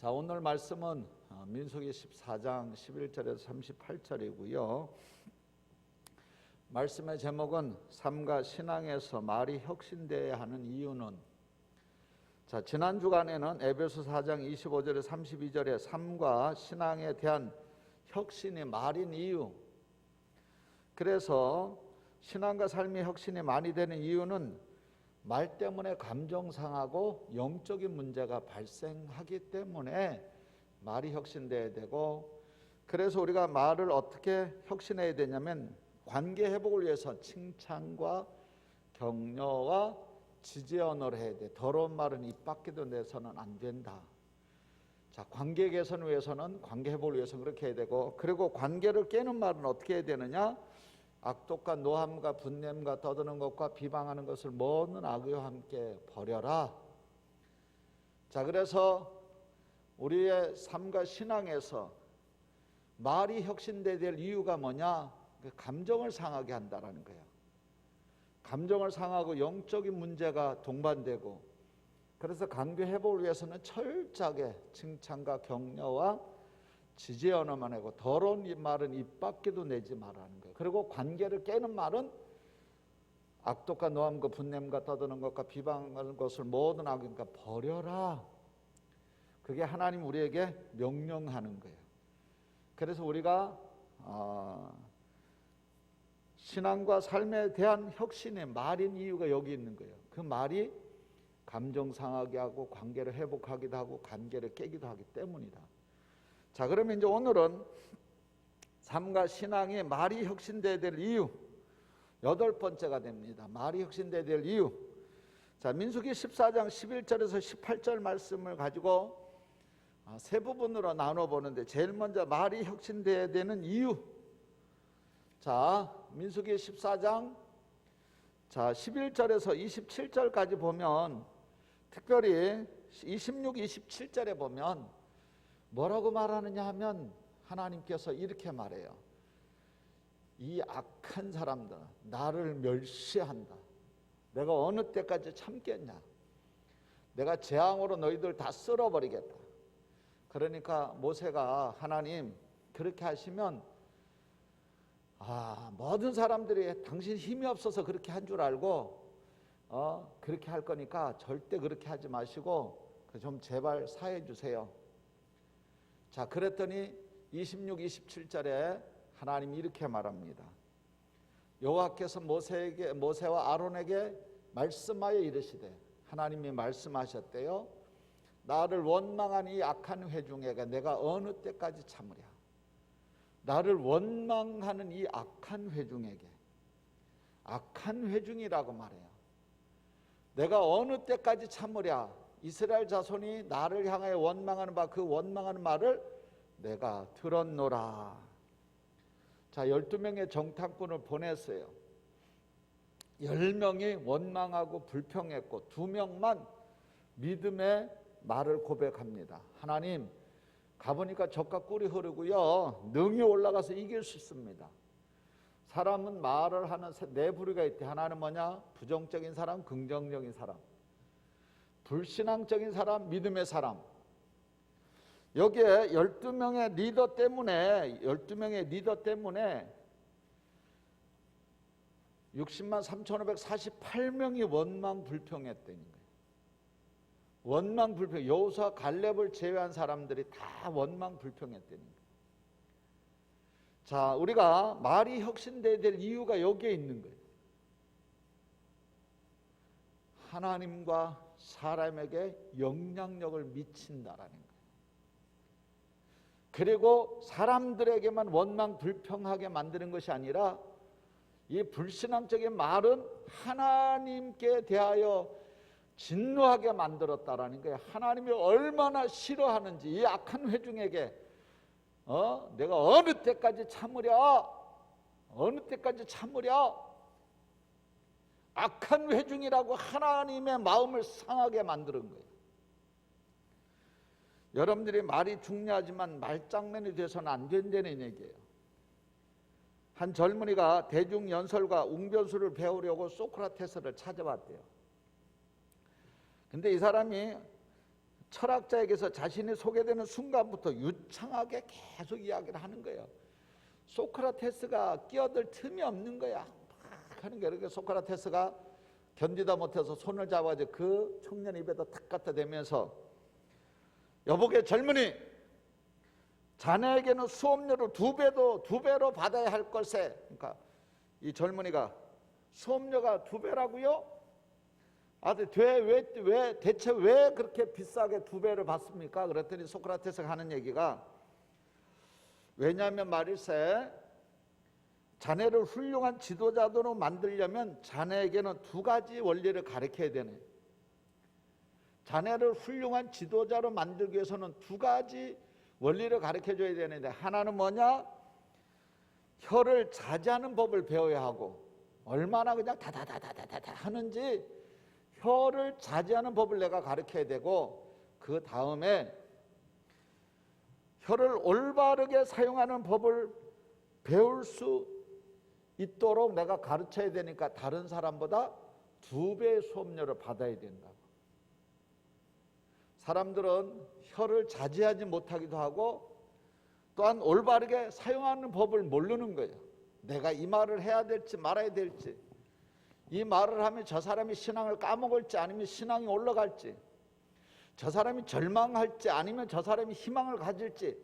자, 오늘 말씀은 민수기 14장 11절에서 38절이고요. 말씀의 제목은 삶과 신앙에서 말이 혁신되어야 하는 이유는. 자, 지난 주간에는 에베소 4장 25절에서 32절에 삶과 신앙에 대한 혁신이 말인 이유, 그래서 신앙과 삶의 혁신이 많이 되는 이유는 말 때문에 감정 상하고 영적인 문제가 발생하기 때문에 말이 혁신돼야 되고, 그래서 우리가 말을 어떻게 혁신해야 되냐면 관계 회복을 위해서 칭찬과 격려와 지지 언어를 해야 돼. 더러운 말은 입 밖에도 내서는 안 된다. 자, 관계 개선을 위해서는 관계 회복을 위해서는 그렇게 해야 되고, 그리고 관계를 깨는 말은 어떻게 해야 되느냐? 악독과 노함과 분냄과 떠드는 것과 비방하는 것을 모든 악의와 함께 버려라. 자, 그래서 우리의 삶과 신앙에서 말이 혁신돼야 될 이유가 뭐냐? 감정을 상하게 한다라는 거예요. 감정을 상하고 영적인 문제가 동반되고, 그래서 관계 회복을 위해서는 철저하게 칭찬과 격려와 지지 언어만 하고 더러운 말은 입 밖에도 내지 말라는 거예요. 그리고 관계를 깨는 말은 악독과 노함과 분냄과 떠드는 것과 비방하는 것을 모든 악인과 버려라. 그게 하나님 우리에게 명령하는 거예요. 그래서 우리가 신앙과 삶에 대한 혁신의 말인 이유가 여기 있는 거예요. 그 말이 감정 상하게 하고 관계를 회복하기도 하고 관계를 깨기도 하기 때문이다. 자, 그러면 이제 오늘은 삶과 신앙의 말이 혁신돼야 될 이유, 8번째가 됩니다. 말이 혁신돼야 될 이유. 자, 민수기 14장 11절에서 18절 말씀을 가지고 세 부분으로 나눠보는데, 제일 먼저 말이 혁신돼야 되는 이유. 자, 민수기 14장 11절에서 27절까지 보면, 특별히 26, 27절에 보면 뭐라고 말하느냐 하면 하나님께서 이렇게 말해요. 이 악한 사람들, 나를 멸시한다. 내가 어느 때까지 참겠냐? 내가 재앙으로 너희들 다 쓸어버리겠다. 그러니까 모세가, 하나님 그렇게 하시면 모든 사람들이 당신 힘이 없어서 그렇게 한 줄 알고 그렇게 할 거니까 절대 그렇게 하지 마시고 좀 제발 사해 주세요. 자, 그랬더니 26, 27절에 하나님이 이렇게 말합니다. 여호와께서 모세와 아론에게 말씀하여 이르시되, 하나님이 말씀하셨대요. 나를 원망한 이 악한 회중에게 내가 어느 때까지 참으랴. 나를 원망하는 이 악한 회중에게, 악한 회중이라고 말해요. 내가 어느 때까지 참으랴. 이스라엘 자손이 나를 향하여 원망하는 바, 그 원망하는 말을 내가 들었노라. 자, 12명의 정탐꾼을 보냈어요. 10명이 원망하고 불평했고 2명만 믿음의 말을 고백합니다. 하나님, 가보니까 적과 꿀이 흐르고요, 능히 올라가서 이길 수 있습니다. 사람은 말을 하는 네 부류가 있대. 하나는 뭐냐? 부정적인 사람, 긍정적인 사람, 불신앙적인 사람, 믿음의 사람. 여기에 12명의 리더 때문에 60만 3,548명이 원망 불평했다는 거예요. 원망 불평. 여호수아 갈렙을 제외한 사람들이 다 원망 불평했다는 거예요. 자, 우리가 말이 혁신돼야 될 이유가 여기에 있는 거예요. 하나님과 사람에게 영향력을 미친다라는 거예요. 그리고 사람들에게만 원망 불평하게 만드는 것이 아니라, 이 불신앙적인 말은 하나님께 대하여 진노하게 만들었다라는 거예요. 하나님이 얼마나 싫어하는지, 이 악한 회중에게 내가 어느 때까지 참으랴, 어느 때까지 참으랴. 악한 회중이라고 하나님의 마음을 상하게 만드는 거예요. 여러분들이 말이 중요하지만 말장난이 돼서는 안 된다는 얘기예요. 한 젊은이가 대중연설과 웅변수를 배우려고 소크라테스를 찾아왔대요. 근데 이 사람이 철학자에게서 자신이 소개되는 순간부터 유창하게 계속 이야기를 하는 거예요. 소크라테스가 끼어들 틈이 없는 거야. 막 하는 거야. 그러니까 소크라테스가 견디다 못해서 손을 잡아서 그 청년 입에다 탁 갖다 대면서, 여보게 젊은이, 자네에게는 수업료를 두 배로 받아야 할 것에. 그러니까 이 젊은이가 수업료가 2배라고요? 대체 왜 그렇게 비싸게 2배를 받습니까? 그랬더니 소크라테스가 하는 얘기가, 왜냐하면 말일세, 자네를 훌륭한 지도자로 만들려면 자네에게는 2가지 원리를 가르쳐야 되네. 자네를 훌륭한 지도자로 만들기 위해서는 2가지 원리를 가르쳐줘야 되는데, 하나는 뭐냐? 혀를 자제하는 법을 배워야 하고, 얼마나 그냥 다다다다다다 하는지 혀를 자제하는 법을 내가 가르쳐야 되고, 그 다음에 혀를 올바르게 사용하는 법을 배울 수 있도록 내가 가르쳐야 되니까 다른 사람보다 2배의 수업료를 받아야 된다고. 사람들은 혀를 자제하지 못하기도 하고 또한 올바르게 사용하는 법을 모르는 거예요. 내가 이 말을 해야 될지 말아야 될지, 이 말을 하면 저 사람이 신앙을 까먹을지 아니면 신앙이 올라갈지, 저 사람이 절망할지 아니면 저 사람이 희망을 가질지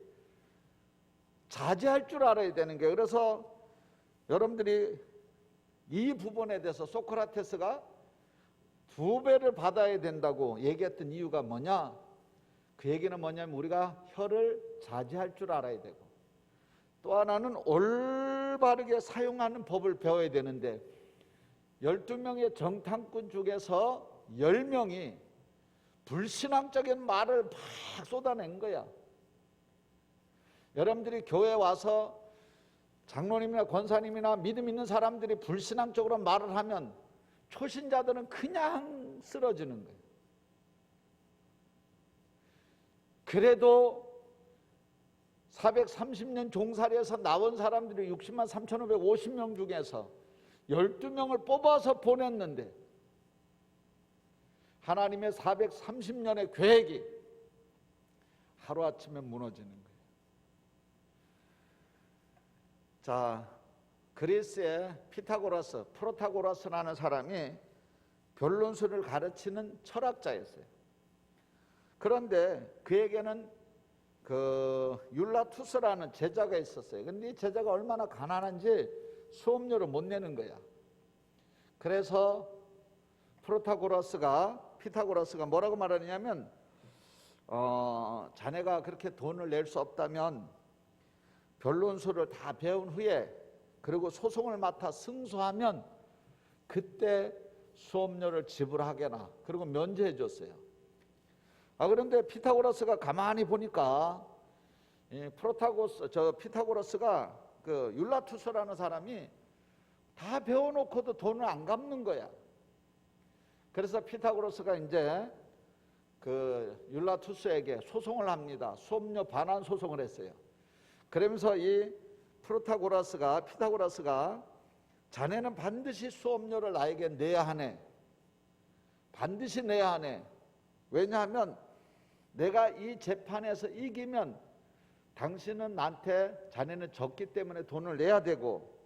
자제할 줄 알아야 되는 거예요. 그래서 여러분들이 이 부분에 대해서 소크라테스가 2배를 받아야 된다고 얘기했던 이유가 뭐냐? 그 얘기는 뭐냐면 우리가 혀를 자제할 줄 알아야 되고, 또 하나는 올바르게 사용하는 법을 배워야 되는데, 12명의 정탐꾼 중에서 10명이 불신앙적인 말을 막 쏟아낸 거야. 여러분들이 교회에 와서 장로님이나 권사님이나 믿음 있는 사람들이 불신앙적으로 말을 하면 초신자들은 그냥 쓰러지는 거예요. 그래도 430년 종살이에서 나온 사람들이 60만 3,550명 중에서 12명을 뽑아서 보냈는데, 하나님의 430년의 계획이 하루아침에 무너지는 거예요. 자, 그리스의 프로타고라스라는 사람이 변론술을 가르치는 철학자였어요. 그런데 그에게는 율라투스라는 제자가 있었어요. 근데 이 제자가 얼마나 가난한지 수업료를 못 내는 거야. 그래서 피타고라스가 뭐라고 말하냐면, 자네가 그렇게 돈을 낼 수 없다면 변론술을 다 배운 후에 그리고 소송을 맡아 승소하면 그때 수업료를 지불하게나, 그리고 면제해 줬어요. 그런데 피타고라스가 가만히 보니까 피타고라스가 그 율라투스라는 사람이 다 배워놓고도 돈을 안 갚는 거야. 그래서 피타고라스가 이제 그 율라투스에게 소송을 합니다. 수업료 반환 소송을 했어요. 그러면서 이 피타고라스가 자네는 반드시 수업료를 나에게 내야 하네. 반드시 내야 하네. 왜냐하면 내가 이 재판에서 이기면 당신은 나한테, 자네는 졌기 때문에 돈을 내야 되고,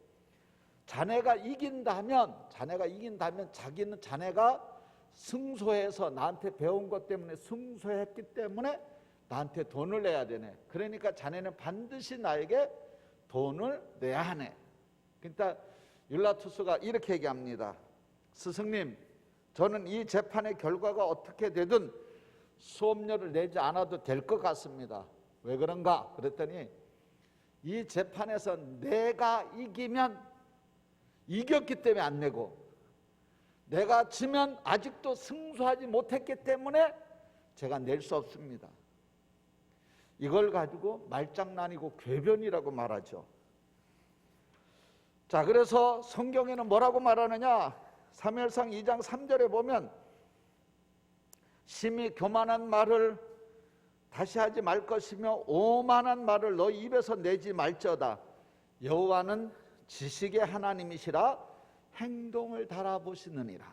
자네가 이긴다면 자네가 승소해서 나한테 배운 것 때문에 승소했기 때문에 나한테 돈을 내야 되네. 그러니까 자네는 반드시 나에게 돈을 내야 하네. 그러니까 율라투스가 이렇게 얘기합니다. 스승님, 저는 이 재판의 결과가 어떻게 되든 수업료를 내지 않아도 될 것 같습니다. 왜 그런가? 그랬더니 이 재판에서 내가 이기면 이겼기 때문에 안 내고, 내가 지면 아직도 승소하지 못했기 때문에 제가 낼 수 없습니다. 이걸 가지고 말장난이고 궤변이라고 말하죠. 자, 그래서 성경에는 뭐라고 말하느냐? 사무엘상 2장 3절에 보면, 심히 교만한 말을 다시 하지 말 것이며 오만한 말을 너 입에서 내지 말지어다. 여호와는 지식의 하나님이시라 행동을 달아보시느니라.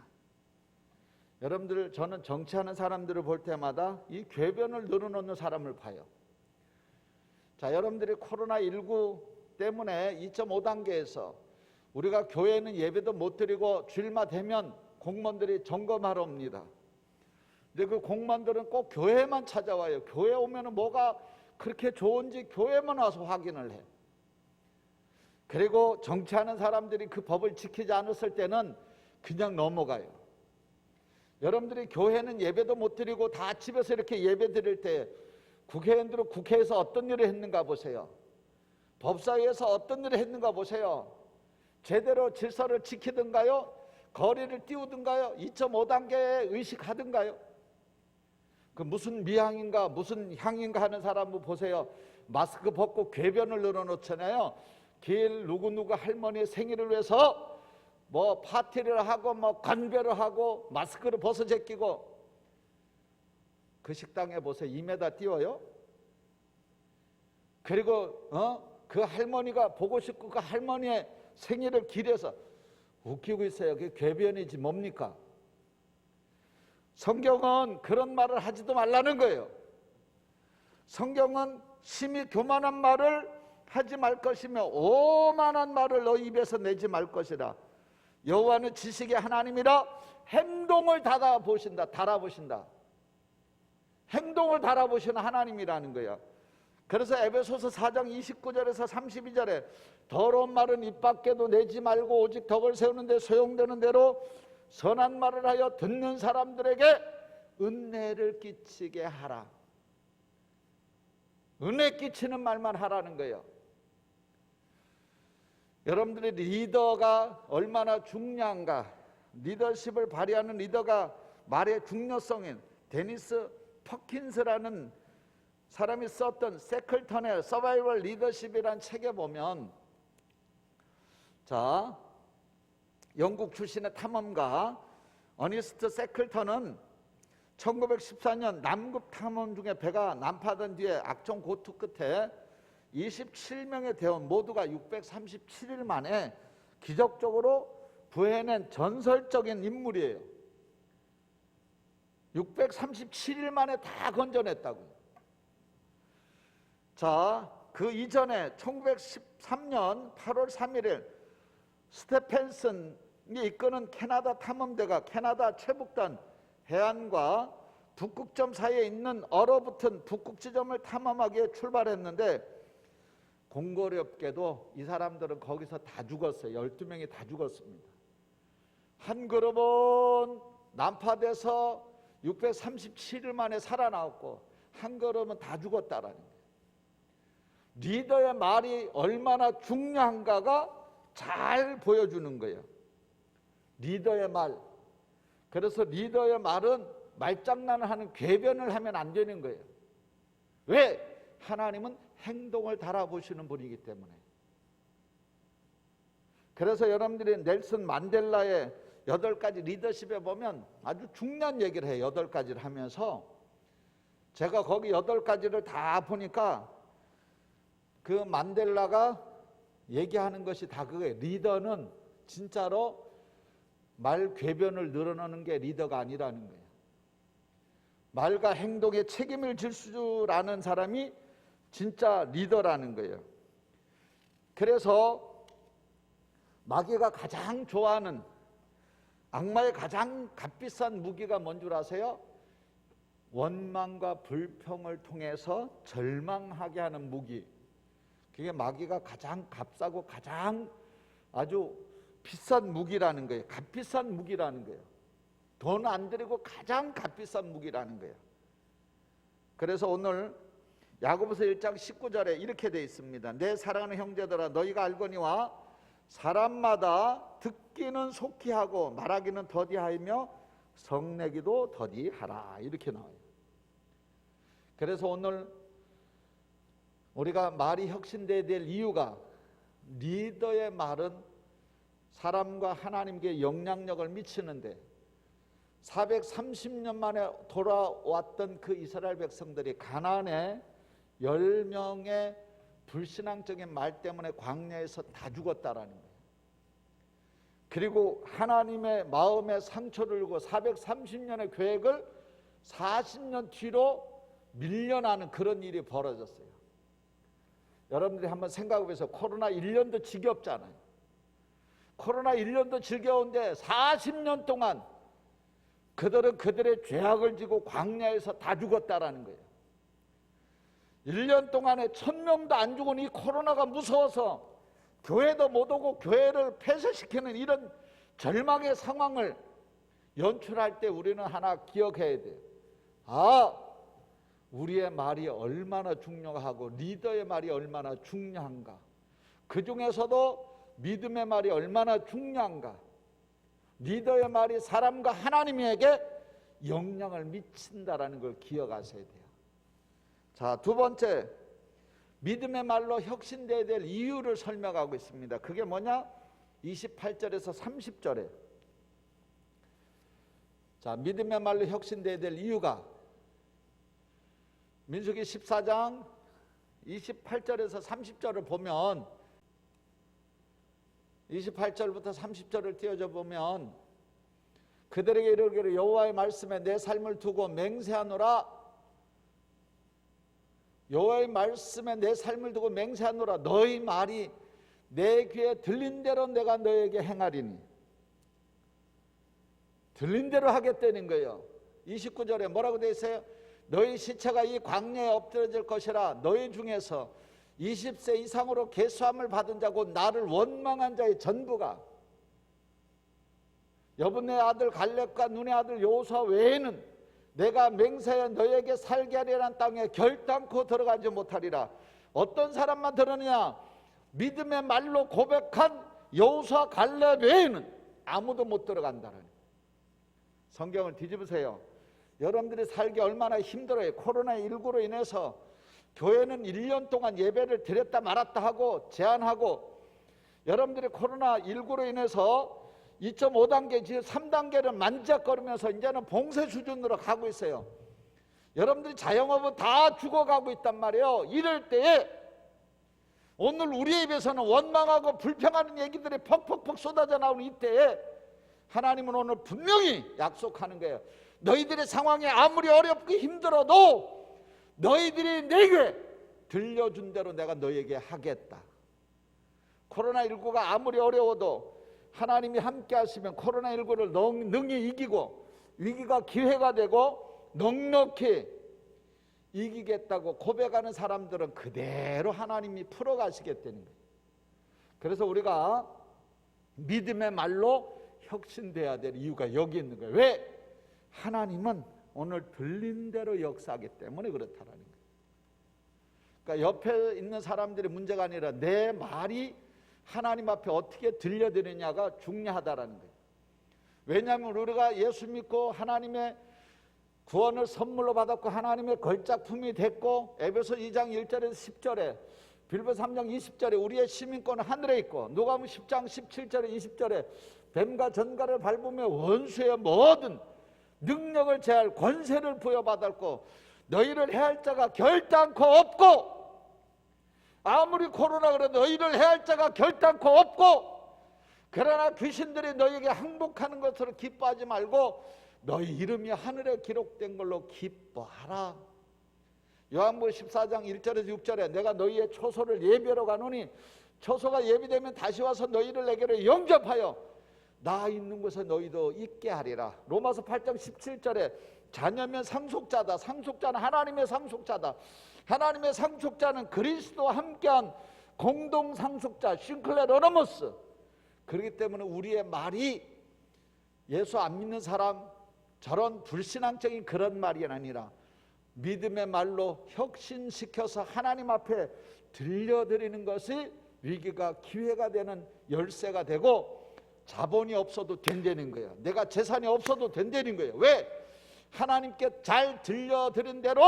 여러분들, 저는 정치하는 사람들을 볼 때마다 이 궤변을 늘어놓는 사람을 봐요. 자, 여러분들이 코로나19 때문에 2.5단계에서 우리가 교회는 예배도 못 드리고 주일만 되면 공무원들이 점검하러 옵니다. 근데 그 공무원들은 꼭 교회만 찾아와요. 교회 오면은 뭐가 그렇게 좋은지 교회만 와서 확인을 해. 그리고 정치하는 사람들이 그 법을 지키지 않았을 때는 그냥 넘어가요. 여러분들이 교회는 예배도 못 드리고 다 집에서 이렇게 예배 드릴 때 국회의원들은 국회에서 어떤 일을 했는가 보세요. 법사위에서 어떤 일을 했는가 보세요. 제대로 질서를 지키든가요? 거리를 띄우든가요? 2.5단계에 의식하든가요? 그 무슨 미향인가 무슨 향인가 하는 사람 보세요. 마스크 벗고 궤변을 늘어놓잖아요. 길 누구누구 할머니 생일을 위해서 뭐 파티를 하고 뭐 간별을 하고 마스크를 벗어 제끼고, 그 식당에 보세요. 2m 띄워요. 그리고 그 할머니가 보고 싶고 그 할머니의 생일을 길에서 웃기고 있어요. 그게 궤변이지 뭡니까? 성경은 그런 말을 하지도 말라는 거예요. 성경은 심히 교만한 말을 하지 말 것이며 오만한 말을 너 입에서 내지 말 것이라. 여호와는 지식의 하나님이라 행동을 달아보신다. 행동을 달아보시는 하나님이라는 거야. 그래서 에베소서 4장 29절에서 32절에 더러운 말은 입 밖에도 내지 말고 오직 덕을 세우는 데 소용되는 대로 선한 말을 하여 듣는 사람들에게 은혜를 끼치게 하라. 은혜 끼치는 말만 하라는 거예요. 여러분들의 리더가 얼마나 중요한가, 리더십을 발휘하는 리더가 말의 중요성인 데니스 퍼킨스라는 사람이 썼던 세클턴의 서바이벌 리더십이라는 책에 보면, 자, 영국 출신의 탐험가 어니스트 세클턴은 1914년 남극 탐험 중에 배가 난파된 뒤에 악종 고투 끝에 27명의 대원 모두가 637일 만에 기적적으로 구해낸 전설적인 인물이에요. 637일 만에 다 건져냈다고요. 자, 그 이전에 1913년 8월 3일 스테펜슨이 이끄는 캐나다 탐험대가 캐나다 최북단 해안과 북극점 사이에 있는 얼어붙은 북극 지점을 탐험하기에 출발했는데, 공교롭게도 이 사람들은 거기서 다 죽었어요. 12명이 다 죽었습니다. 한 그룹은 난파돼서 637일 만에 살아나왔고 한 그룹은 다 죽었다라는 거예요. 리더의 말이 얼마나 중요한가가 잘 보여주는 거예요. 리더의 말. 그래서 리더의 말은 말장난을 하는 궤변을 하면 안 되는 거예요. 왜? 하나님은 행동을 달아보시는 분이기 때문에. 그래서 여러분들이 넬슨 만델라의 8가지 리더십에 보면 아주 중요한 얘기를 해요. 8가지를 하면서 제가 거기 8가지를 다 보니까 그 만델라가 얘기하는 것이 다 그거예요. 리더는 진짜로 말 궤변을 늘어놓는 게 리더가 아니라는 거예요. 말과 행동에 책임을 질 줄 아는 사람이 진짜 리더라는 거예요. 그래서 마귀가 가장 좋아하는, 악마의 가장 값비싼 무기가 뭔 줄 아세요? 원망과 불평을 통해서 절망하게 하는 무기. 그게 마귀가 가장 값싸고 가장 아주 비싼 무기라는 거예요. 값비싼 무기라는 거예요. 돈 안 들이고 가장 값비싼 무기라는 거예요. 그래서 오늘 야고보서 1장 19절에 이렇게 되어 있습니다. 내 사랑하는 형제들아, 너희가 알거니와 사람마다 듣기는 속히 하고 말하기는 더디하며 성내기도 더디하라, 이렇게 나와요. 그래서 오늘 우리가 말이 혁신돼야 될 이유가, 리더의 말은 사람과 하나님께 영향력을 미치는데 430년 만에 돌아왔던 그 이스라엘 백성들이 가나안에 10명의 불신앙적인 말 때문에 광야에서 다 죽었다라는 거예요. 그리고 하나님의 마음에 상처를 주고 430년의 계획을 40년 뒤로 밀려나는 그런 일이 벌어졌어요. 여러분들이 한번 생각해 보세요. 코로나 1년도 지겹잖아요. 코로나 1년도 지겨운데 40년 동안 그들은 그들의 죄악을 지고 광야에서 다 죽었다라는 거예요. 1년 동안에 1000명도 안 죽은 이 코로나가 무서워서 교회도 못 오고 교회를 폐쇄시키는 이런 절망의 상황을 연출할 때 우리는 하나 기억해야 돼요. 우리의 말이 얼마나 중요하고 리더의 말이 얼마나 중요한가. 그 중에서도 믿음의 말이 얼마나 중요한가. 리더의 말이 사람과 하나님에게 영향을 미친다라는 걸 기억하셔야 돼요. 자, 두 번째, 믿음의 말로 혁신되어야 될 이유를 설명하고 있습니다. 그게 뭐냐? 28절에서 30절에. 자, 믿음의 말로 혁신되어야 될 이유가 민수기 14장 28절에서 30절을 보면 28절부터 30절을 띄워져 보면 그들에게 이르기를 여호와의 말씀에 내 삶을 두고 맹세하노라. 여호와의 말씀에 내 삶을 두고 맹세하노라. 너희 말이 내 귀에 들린 대로 내가 너에게 행하리니. 들린 대로 하겠다는 거예요. 29절에 뭐라고 되어 있어요? 너희 시체가 이 광야에 엎드러질 것이라. 너희 중에서 20세 이상으로 계수함을 받은 자고 나를 원망한 자의 전부가 여분의 아들 갈렙과 눈의 아들 여호수아 외에는 내가 맹세하여 너에게 살게 하리라는 땅에 결단코 들어가지 못하리라. 어떤 사람만 들었느냐? 믿음의 말로 고백한 여호수아 갈렙 외에는 아무도 못 들어간다는. 성경을 뒤집으세요. 여러분들이 살기 얼마나 힘들어요. 코로나19로 인해서 교회는 1년 동안 예배를 드렸다 말았다 하고 제한하고, 여러분들이 코로나19로 인해서 2.5단계, 지금 3단계를 만작거리면서 이제는 봉쇄 수준으로 가고 있어요. 여러분들이 자영업은 다 죽어가고 있단 말이에요. 이럴 때에 오늘 우리 입에서는 원망하고 불평하는 얘기들이 퍽퍽퍽 쏟아져 나오는 이때에 하나님은 오늘 분명히 약속하는 거예요. 너희들의 상황이 아무리 어렵고 힘들어도 너희들이 내게 들려준 대로 내가 너희에게 하겠다. 코로나19가 아무리 어려워도 하나님이 함께 하시면 코로나19를 능히 이기고 위기가 기회가 되고 넉넉히 이기겠다고 고백하는 사람들은 그대로 하나님이 풀어가시겠다는 거예요. 그래서 우리가 믿음의 말로 혁신돼야 될 이유가 여기 있는 거예요. 왜? 하나님은 오늘 들린 대로 역사하기 때문에 그렇다라는 거예요. 그러니까 옆에 있는 사람들이 문제가 아니라 내 말이 하나님 앞에 어떻게 들려드리냐가 중요하다라는 거예요. 왜냐하면 우리가 예수 믿고 하나님의 구원을 선물로 받았고 하나님의 걸작품이 됐고, 에베소 2장 1절에서 10절에, 빌보 3장 20절에 우리의 시민권은 하늘에 있고, 누가복음 10장 17절에 20절에 뱀과 전갈을 밟으며 원수의 모든 능력을 제할 권세를 부여받았고 너희를 해할 자가 결단코 없고, 아무리 코로나 그래도 너희를 해할 자가 결단코 없고, 그러나 귀신들이 너희에게 항복하는 것으로 기뻐하지 말고 너희 이름이 하늘에 기록된 걸로 기뻐하라. 요한복음 14장 1절에서 6절에 내가 너희의 초소를 예비하러 가노니 초소가 예비되면 다시 와서 너희를 내게로 영접하여 나 있는 곳에 너희도 있게 하리라. 로마서 8장 17절에 자녀면 상속자다. 상속자는 하나님의 상속자다. 하나님의 상속자는 그리스도와 함께한 공동 상속자 싱클레로노모스. 그렇기 때문에 우리의 말이 예수 안 믿는 사람 저런 불신앙적인 그런 말이 아니라 믿음의 말로 혁신시켜서 하나님 앞에 들려드리는 것이 위기가 기회가 되는 열쇠가 되고, 자본이 없어도 된다는 거예요. 내가 재산이 없어도 된다는 거예요. 왜? 하나님께 잘 들려드린 대로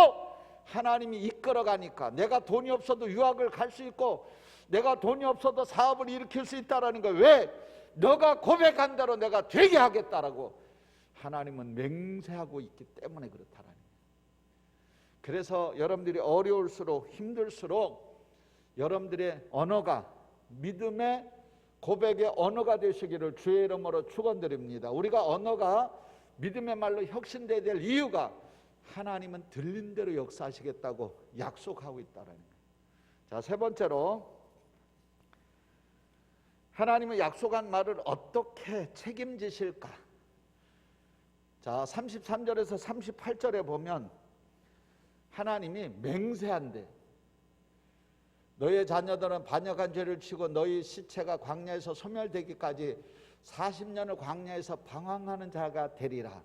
하나님이 이끌어가니까. 내가 돈이 없어도 유학을 갈 수 있고 내가 돈이 없어도 사업을 일으킬 수 있다는 거예요. 왜? 너가 고백한 대로 내가 되게 하겠다라고 하나님은 맹세하고 있기 때문에 그렇다라는 거예요. 그래서 여러분들이 어려울수록 힘들수록 여러분들의 언어가 믿음의 고백의 언어가 되시기를 주의 이름으로 축원드립니다. 우리가 언어가 믿음의 말로 혁신되어야 될 이유가 하나님은 들린 대로 역사하시겠다고 약속하고 있다는 거예요. 자, 세 번째로 하나님은 약속한 말을 어떻게 책임지실까? 자, 33절에서 38절에 보면 하나님이 맹세한대. 너희의 자녀들은 반역한 죄를 치고 너희 시체가 광야에서 소멸되기까지 40년을 광야에서 방황하는 자가 되리라.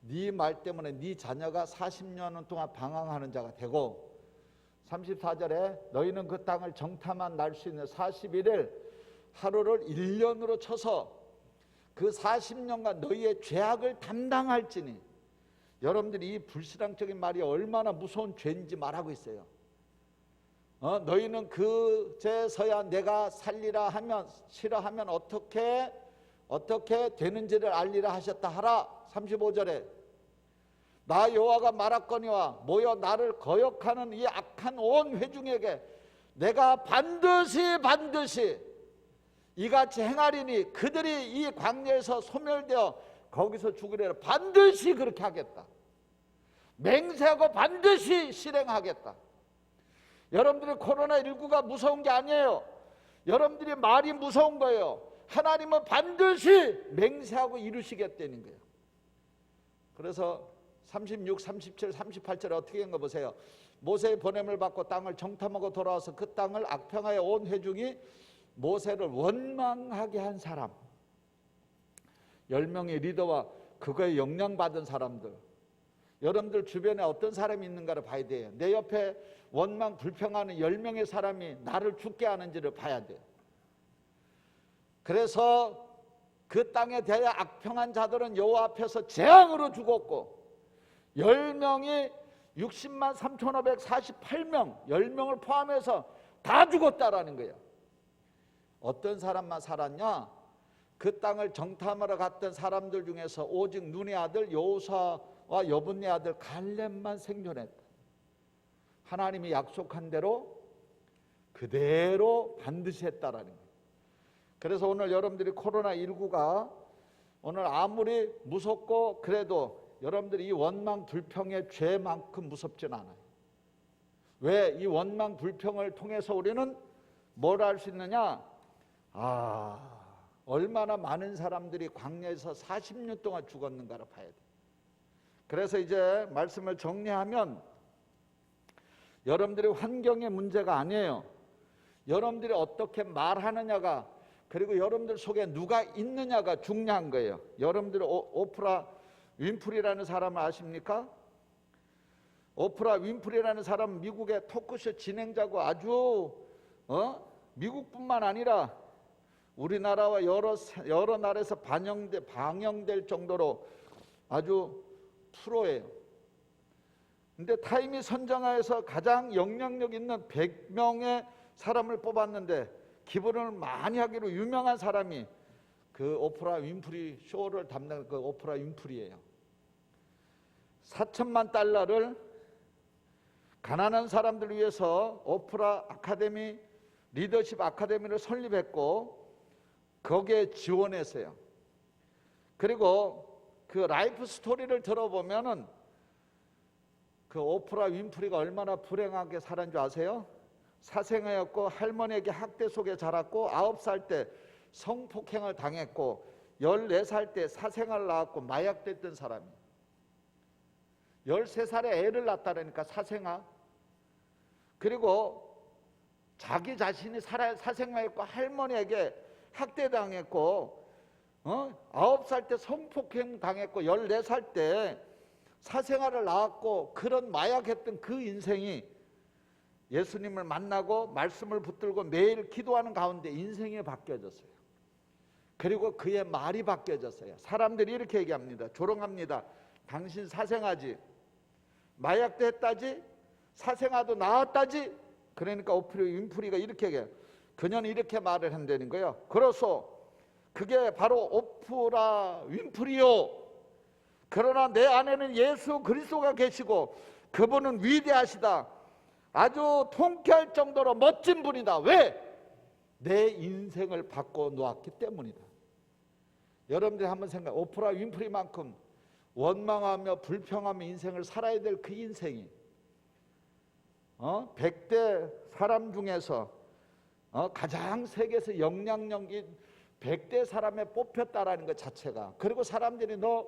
네 말 때문에 네 자녀가 40년 동안 방황하는 자가 되고, 34절에 너희는 그 땅을 정탐한 날 수 있는 41일 하루를 1년으로 쳐서 그 40년간 너희의 죄악을 담당할지니. 여러분들이 이 불신앙적인 말이 얼마나 무서운 죄인지 말하고 있어요. 너희는 그제서야 내가 살리라 하면 싫어하면 어떻게 되는지를 알리라 하셨다 하라. 35절에 나 여호와가 말하거니와 모여 나를 거역하는 이 악한 온 회중에게 내가 반드시 이같이 행하리니 그들이 이 광야에서 소멸되어 거기서 죽으리라. 반드시 그렇게 하겠다. 맹세하고 반드시 실행하겠다. 여러분들이 코로나19가 무서운 게 아니에요. 여러분들이 말이 무서운 거예요. 하나님은 반드시 맹세하고 이루시겠다는 거예요. 그래서 36, 37, 38절에 어떻게 한 거 보세요. 모세의 보냄을 받고 땅을 정탐하고 돌아와서 그 땅을 악평하여 온 회중이 모세를 원망하게 한 사람, 10명의 리더와 그거에 영향받은 사람들. 여러분들 주변에 어떤 사람이 있는가를 봐야 돼요. 내 옆에 원망 불평하는 10명의 사람이 나를 죽게 하는지를 봐야 돼요. 그래서 그 땅에 대하여 악평한 자들은 여호와 앞에서 재앙으로 죽었고, 10명이 60만 3,548명 10명을 포함해서 다 죽었다라는 거예요. 어떤 사람만 살았냐? 그 땅을 정탐하러 갔던 사람들 중에서 오직 눈의 아들 여호수아와 여분의 아들 갈렙만 생존했다. 하나님이 약속한 대로 그대로 반드시 했다라는 거예요. 그래서 오늘 여러분들이 코로나19가 오늘 아무리 무섭고 그래도 여러분들이 이 원망 불평의 죄만큼 무섭진 않아요. 왜? 이 원망 불평을 통해서 우리는 뭘 알 수 있느냐? 얼마나 많은 사람들이 광야에서 40년 동안 죽었는가를 봐야 돼. 그래서 이제 말씀을 정리하면 여러분들의 환경의 문제가 아니에요. 여러분들이 어떻게 말하느냐가, 그리고 여러분들 속에 누가 있느냐가 중요한 거예요. 여러분들이 오프라 윈프리라는 사람을 아십니까? 오프라 윈프리라는 사람은 미국의 토크쇼 진행자고 아주 미국뿐만 아니라 우리나라와 여러 나라에서 방영될 정도로 아주 프로예요. 근데 타임이 선정하여서 가장 영향력 있는 100명의 사람을 뽑았는데 기부를 많이 하기로 유명한 사람이 그 오프라 윈프리 쇼를 담당한 그 오프라 윈프리예요. 4천만 달러를 가난한 사람들을 위해서 오프라 아카데미, 리더십 아카데미를 설립했고 거기에 지원했어요. 그리고 그 라이프 스토리를 들어보면은 그 오프라 윈프리가 얼마나 불행하게 살았는 줄 아세요? 사생아였고 할머니에게 학대 속에 자랐고 9살 때 성폭행을 당했고 14살 때 사생아를 낳았고 마약됐던 사람이에요. 13살에 애를 낳았다니까 사생아. 그리고 자기 자신이 사생아였고 할머니에게 학대당했고 9살 때 성폭행 당했고 14살 때 사생아를 낳았고 그런 마약했던 그 인생이 예수님을 만나고 말씀을 붙들고 매일 기도하는 가운데 인생이 바뀌어졌어요. 그리고 그의 말이 바뀌어졌어요. 사람들이 이렇게 얘기합니다. 조롱합니다. 당신 사생아지, 마약도 했다지, 사생아도 낳았다지. 그러니까 오프라 윈프리가 이렇게 얘기해요. 그녀는 이렇게 말을 한다는 거예요. 그래서 그게 바로 오프라 윈프리요. 그러나 내 안에는 예수 그리스도가 계시고 그분은 위대하시다. 아주 통쾌할 정도로 멋진 분이다. 왜? 내 인생을 바꿔 놓았기 때문이다. 여러분들이 한번 생각해. 오프라 윈프리만큼 원망하며 불평하며 인생을 살아야 될 그 인생이 100대 사람 중에서 가장 세계에서 영향력이 100대 사람에 뽑혔다라는 것 자체가, 그리고 사람들이 너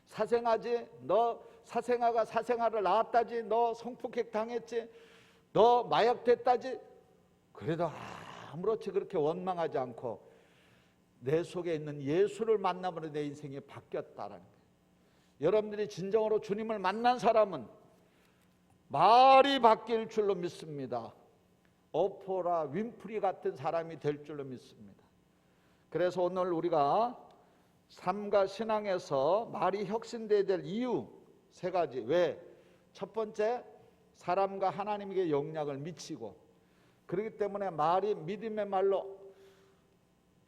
사생아지, 너 사생아가 사생아를 낳았다지, 너 성폭행 당했지, 너 마약 됐다지, 그래도 아무렇지 그렇게 원망하지 않고 내 속에 있는 예수를 만남으로 내 인생이 바뀌었다라는 거예요. 여러분들이 진정으로 주님을 만난 사람은 말이 바뀔 줄로 믿습니다. 오프라 윈프리 같은 사람이 될 줄로 믿습니다. 그래서 오늘 우리가 삶과 신앙에서 말이 혁신되어야 될 이유 3가지. 왜? 첫 번째, 사람과 하나님에게 영향을 미치고, 그렇기 때문에 말이 믿음의 말로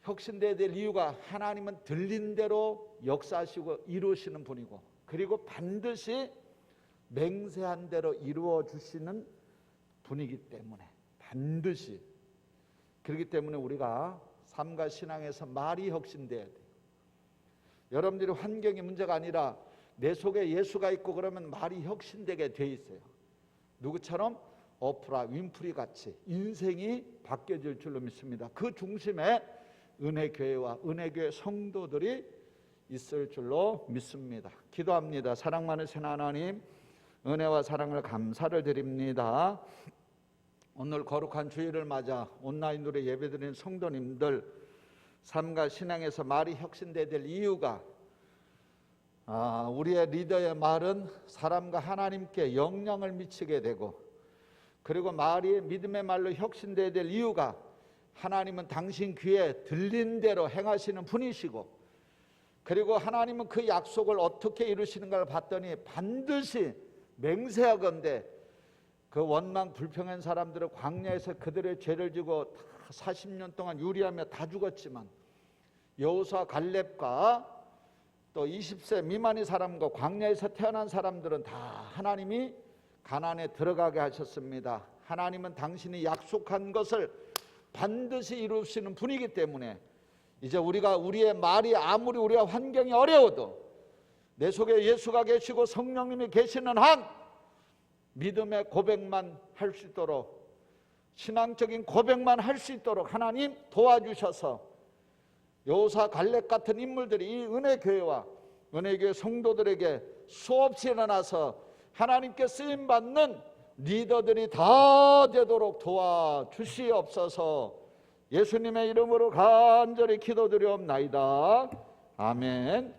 혁신되어야 될 이유가 하나님은 들린 대로 역사하시고 이루시는 분이고, 그리고 반드시 맹세한 대로 이루어 주시는 분이기 때문에, 반드시. 그렇기 때문에 우리가 삶과 신앙에서 말이 혁신돼야 돼요. 여러분들이 환경이 문제가 아니라 내 속에 예수가 있고 그러면 말이 혁신되게 돼 있어요. 누구처럼? 오프라 윈프리 같이 인생이 바뀌어질 줄로 믿습니다. 그 중심에 은혜교회와 은혜교회 성도들이 있을 줄로 믿습니다. 기도합니다. 사랑 많으신 하나님, 은혜와 사랑을 감사를 드립니다. 오늘 거룩한 주일을 맞아 온라인으로 예배드리는 성도님들, 삶과 신앙에서 말이 혁신되어야 될 이유가, 우리의 리더의 말은 사람과 하나님께 영향을 미치게 되고, 그리고 말이 믿음의 말로 혁신되어야 될 이유가 하나님은 당신 귀에 들린 대로 행하시는 분이시고, 그리고 하나님은 그 약속을 어떻게 이루시는가를 봤더니 반드시 맹세하건대 그 원망 불평한 사람들은 광야에서 그들의 죄를 지고 40년 동안 유리하며 다 죽었지만, 여호수아 갈렙과 또 20세 미만의 사람과 광야에서 태어난 사람들은 다 하나님이 가나안에 들어가게 하셨습니다. 하나님은 당신이 약속한 것을 반드시 이루시는 분이기 때문에 이제 우리의 말이 아무리 우리가 환경이 어려워도 내 속에 예수가 계시고 성령님이 계시는 한 믿음의 고백만 할 수 있도록, 신앙적인 고백만 할 수 있도록 하나님 도와주셔서 여호수아 갈렙 같은 인물들이 이 은혜교회와 은혜교회 성도들에게 수없이 일어나서 하나님께 쓰임받는 리더들이 다 되도록 도와주시옵소서. 예수님의 이름으로 간절히 기도드리옵나이다. 아멘.